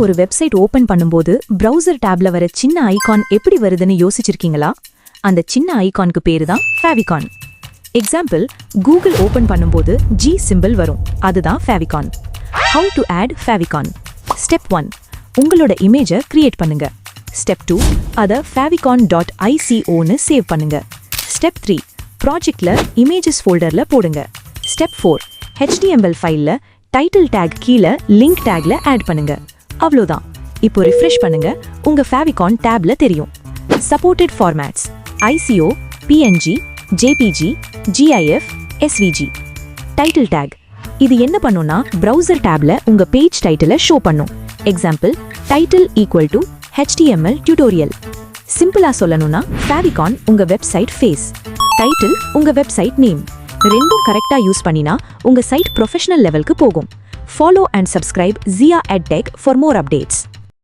ஒரு website open பண்ணும்போது browser டேப்ல வர சின்ன ஐகான் எப்படி வருதுன்னு யோசிச்சிருக்கீங்களா? அந்த சின்ன ஐகானுக்கு பேரு தான் Favicon. எக்ஸாம்பிள், கூகுள் ஓபன் பண்ணும்போது G சிம்பிள் வரும், அதுதான் Favicon. How to add Favicon? Step 1, உங்களோட இமேஜை கிரியேட் பண்ணுங்க. Step 2, அத favicon.ico னு சேவ் பண்ணுங்க. Step 3, ப்ராஜெக்ட்ல இமேஜஸ் ஃபோல்டர்ல போடுங்க. Step 4, HTML ஃபைல்ல டைட்டில் டேக் கீழே லிங்க் டேக்ல ஆட் பண்ணுங்க. அவ்வளோதான். இப்போ ரிஃப்ரெஷ் பண்ணுங்க, உங்க Favicon டேப்ல தெரியும். Supported formats: ICO, PNG, JPG, GIF, SVG. Title take இது என்ன பண்ணும்னா பிரவுசர் டேப்ல உங்க பேஜ் டைட்டிலை ஷோ பண்ணும். Example, title equal to HTML tutorial. சிம்பிளா சொல்லணும்னா Favicon உங்க வெப்சைட் ஃபேஸ், டைட்டில் உங்க வெப்சைட் நேம். ரெண்டும் கரெக்டா யூஸ் பண்ணினா உங்க சைட் ப்ரொஃபஷனல் லெவலுக்கு போகும். Follow and subscribe Zia EdTech for more updates.